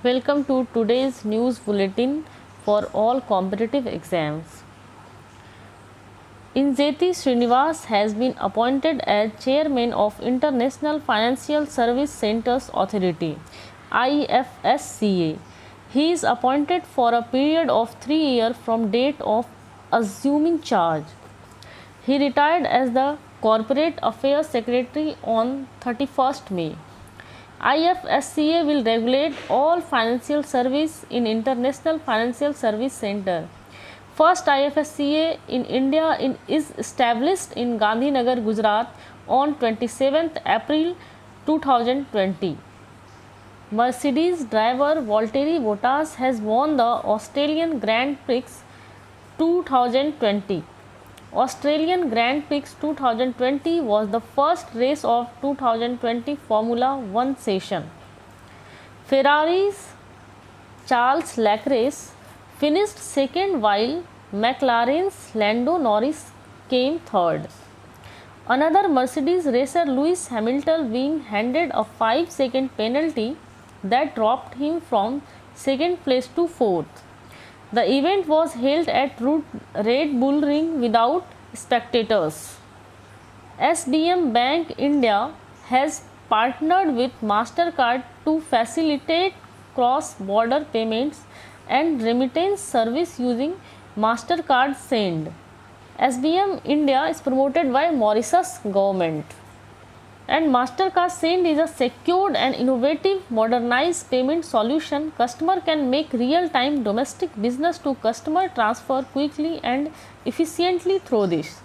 Welcome to today's news bulletin for all competitive exams. Inzeti Srinivas has been appointed as chairman of International Financial Service Centers Authority (IFSCA). He is appointed for a period of 3 years from date of assuming charge. He retired as the Corporate Affairs Secretary on 31st May. IFSCA will regulate all financial service in International Financial Service Center. First IFSCA in India is established in Gandhinagar, Gujarat on 27th April 2020. Mercedes driver Valtteri Bottas has won the Australian Grand Prix 2020. Australian Grand Prix 2020 was the first race of 2020 Formula 1 session. Ferrari's Charles Leclerc finished second while McLaren's Lando Norris came third. Another Mercedes racer Lewis Hamilton being handed a 5-second penalty that dropped him from second place to fourth. The event was held at Red Bull Ring without spectators. SBM Bank India has partnered with MasterCard to facilitate cross-border payments and remittance service using MasterCard Send. SBM India is promoted by Mauritius government. And MasterCard Send is a secured and innovative modernized payment solution. Customer can make real-time domestic business to customer transfer quickly and efficiently through this.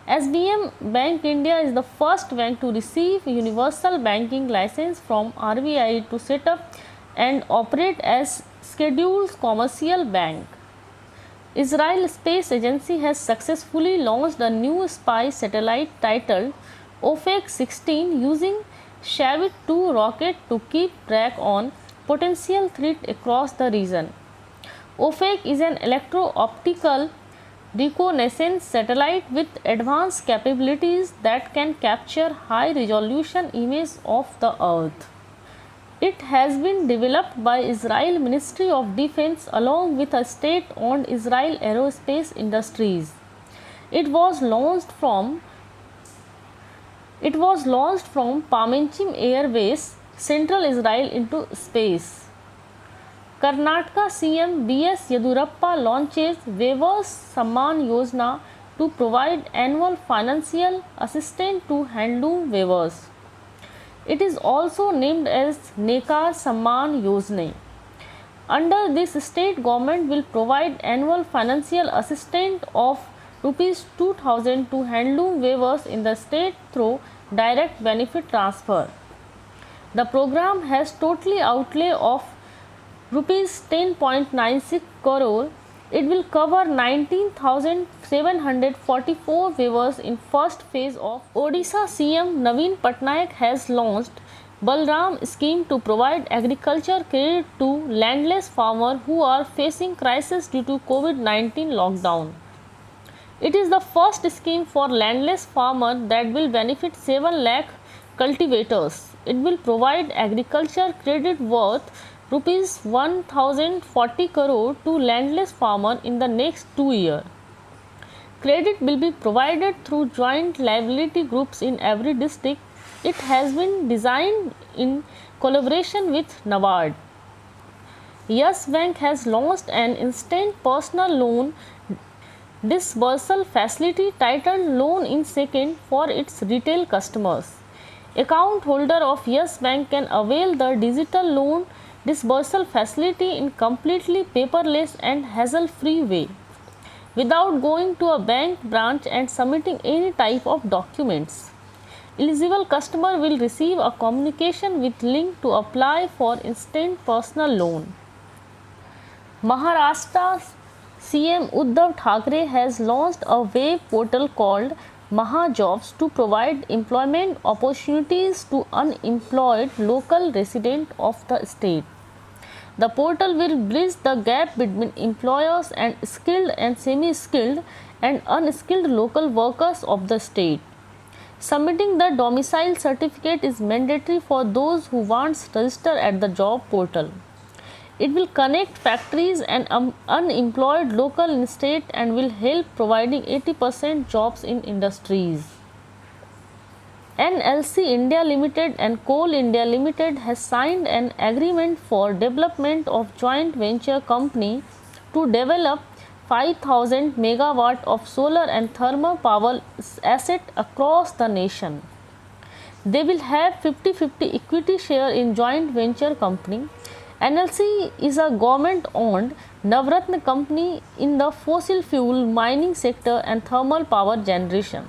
SBM Bank India is the first bank to receive universal banking license from RBI to set up and operate as scheduled commercial bank. Israel Space Agency has successfully launched a new spy satellite titled Ophek 16 using Shavit 2 rocket to keep track on potential threat across the region. Ophek is an electro-optical reconnaissance satellite with advanced capabilities that can capture high-resolution images of the Earth. It has been developed by Israel Ministry of Defense along with a state-owned Israel Aerospace Industries. It was launched from Pamanchim Air Base, Central Israel into space. Karnataka CM B.S. Yedurappa launches Waivers Samman Yojana to provide annual financial assistance to handloom weavers. It is also named as Nekar Samman Yojana. Under this, state government will provide annual financial assistance of Rs 2,000 to handloom weavers in the state through direct benefit transfer. The program has total outlay of Rs 10.96 crore. It will cover 19,744 weavers in first phase of. Odisha CM Naveen Patnaik has launched Balram scheme to provide agriculture credit to landless farmers who are facing crisis due to COVID-19 lockdown. It is the first scheme for landless farmers that will benefit 7 lakh cultivators. It will provide agriculture credit worth Rs 1,040 crore to landless farmers in the next 2 years. Credit will be provided through joint liability groups in every district. It has been designed in collaboration with NABARD. Yes Bank has launched an instant personal loan disbursal facility titled Loan in Second for its retail customers. Account holder of Yes Bank can avail the digital loan disbursal facility in completely paperless and hassle-free way without going to a bank branch and submitting any type of documents. Eligible customer will receive a communication with link to apply for instant personal loan. Maharashtra CM Uddhav Thackeray has launched a web portal called Mahajobs to provide employment opportunities to unemployed local residents of the state. The portal will bridge the gap between employers and skilled and semi-skilled and unskilled local workers of the state. Submitting the domicile certificate is mandatory for those who want to register at the job portal. It will connect factories and unemployed local and state and will help providing 80% jobs in industries. NLC India Limited and Coal India Limited has signed an agreement for development of joint venture company to develop 5,000 megawatt of solar and thermal power asset across the nation. They will have 50-50 equity share in joint venture company. NLC is a government-owned Navratna company in the fossil fuel mining sector and thermal power generation.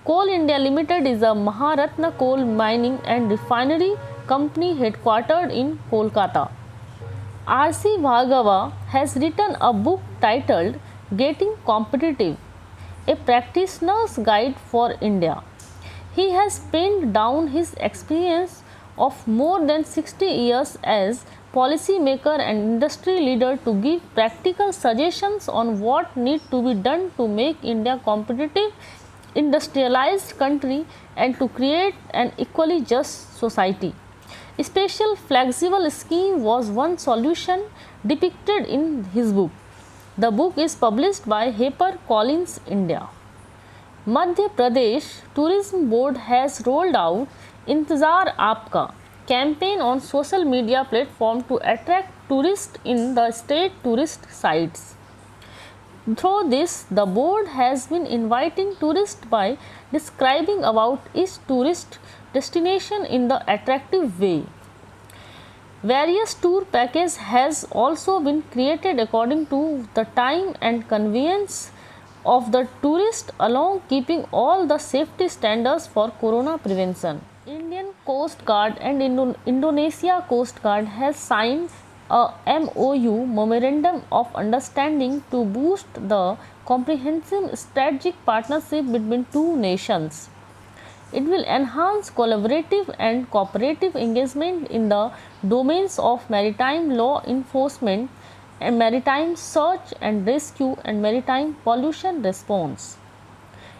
Coal India Limited is a Maharatna coal mining and refinery company headquartered in Kolkata. R.C. Bhargava has written a book titled Getting Competitive, a practitioner's guide for India. He has penned down his experience of more than 60 years as policymaker and industry leader to give practical suggestions on what needs to be done to make India competitive industrialized country and to create an equally just society. A special flexible scheme was one solution depicted in his book. The book is published by HarperCollins India. Madhya Pradesh Tourism Board has rolled out Intezar Aapka campaign on social media platform to attract tourists in the state tourist sites. Through this, the board has been inviting tourists by describing about each tourist destination in the attractive way. Various tour package has also been created according to the time and convenience of the tourist along keeping all the safety standards for corona prevention. Indian Coast Guard and Indonesia Coast Guard has signed a MOU memorandum of understanding to boost the comprehensive strategic partnership between two nations. It will enhance collaborative and cooperative engagement in the domains of maritime law enforcement and maritime search and rescue and maritime pollution response.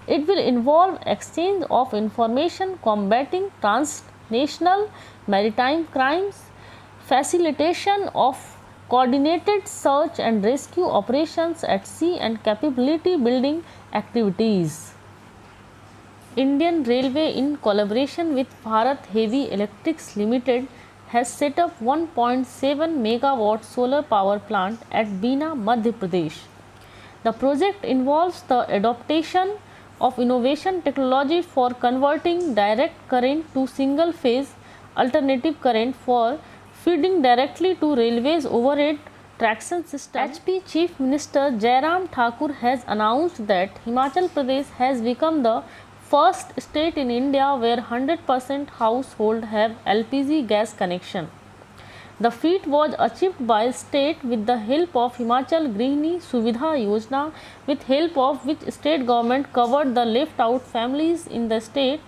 It will involve exchange of information combating transnational maritime crimes, facilitation of coordinated search and rescue operations at sea and capability building activities. Indian Railway in collaboration with Bharat Heavy Electrics Limited has set up 1.7 megawatt solar power plant at Bina, Madhya Pradesh. The project involves the adaptation of innovation technology for converting direct current to single phase alternative current for feeding directly to railways overhead traction system. HP Chief Minister Jairam Thakur has announced that Himachal Pradesh has become the first state in India where 100% household have LPG gas connection. The feat was achieved by state with the help of Himachal Grihini Suvidha Yojana, with help of which state government covered the left out families in the state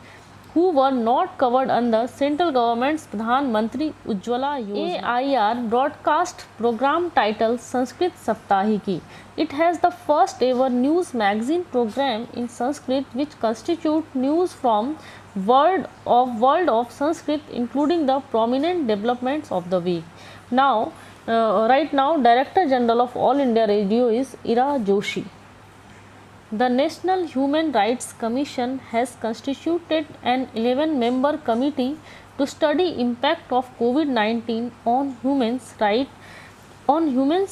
who were not covered under central government's Pradhan Mantri Ujjwala Yojana. AIR broadcast program titled Sanskrit Saptahiki. It has the first ever news magazine program in Sanskrit which constitute news from world of Sanskrit, including the prominent developments of the week. Now, right now, Director General of All India Radio is Ira Joshi. The National Human Rights Commission has constituted an 11-member committee to study impact of COVID-19 on human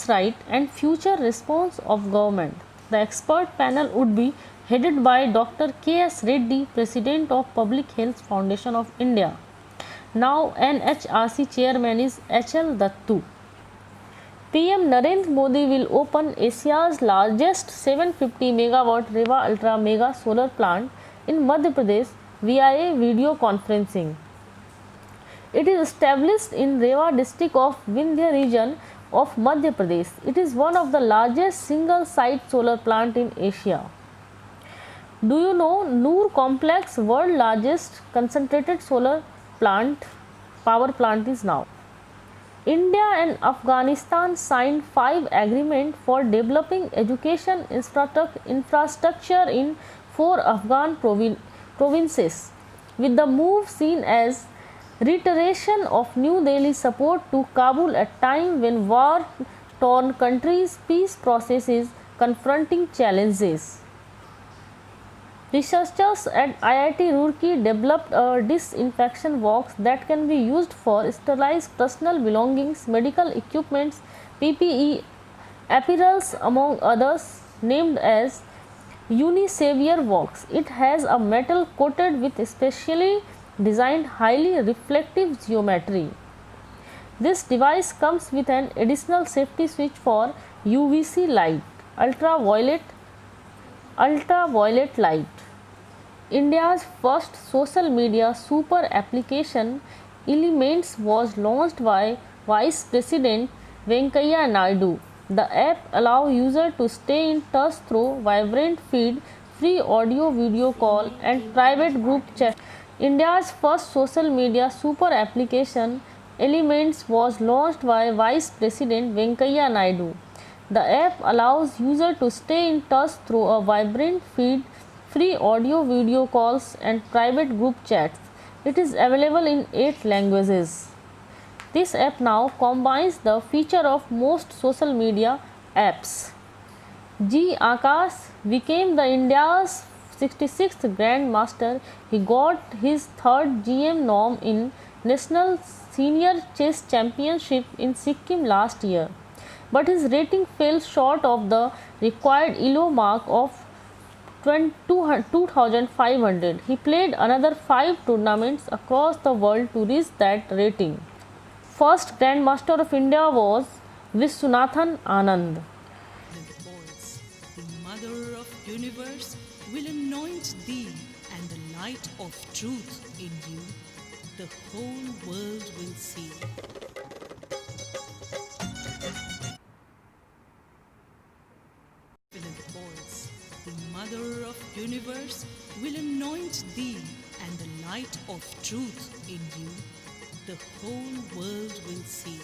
rights and future response of government. The expert panel would be headed by Dr. K.S. Reddy, President of Public Health Foundation of India. Now NHRC Chairman is H.L. Dattu. PM Narendra Modi will open Asia's largest 750 megawatt Rewa Ultra Mega Solar Plant in Madhya Pradesh via a video conferencing. It is established in Rewa district of Vindhya region of Madhya Pradesh. It is one of the largest single site solar plant in Asia. Do you know Noor Complex, world largest concentrated solar power plant is now. India and Afghanistan signed 5 agreements for developing education infrastructure in 4 Afghan provinces, with the move seen as Reiteration of New Delhi support to Kabul at time when war-torn countries' peace process is confronting challenges. Researchers at IIT Roorkee developed a disinfection box that can be used for sterilized personal belongings, medical equipments, PPE, apparels among others, named as Unisavior box. It has a metal coated with specially designed highly reflective geometry. This device comes with an additional safety switch for UVC light, ultraviolet light. India's first social media super application Elements was launched by Vice President Venkaiah Naidu. The app allows users to stay in touch through vibrant feed, free audio video call and private group chat. India's first social media super application Elements was launched by Vice President Venkaiah Naidu. The app allows users to stay in touch through a vibrant feed, free audio video calls and private group chats. It is available in 8 languages. This app now combines the feature of most social media apps. G. Akash became the India's 66th Grandmaster. He got his third GM norm in National Senior Chess Championship in Sikkim last year, but his rating fell short of the required ELO mark of 2500. He played another 5 tournaments across the world to reach that rating. First Grandmaster of India was Viswanathan Anand. The Mother of Universe will anoint thee, and the light of truth in you the whole world will see. The Mother of Universe will anoint thee, and the light of truth in you the whole world will see.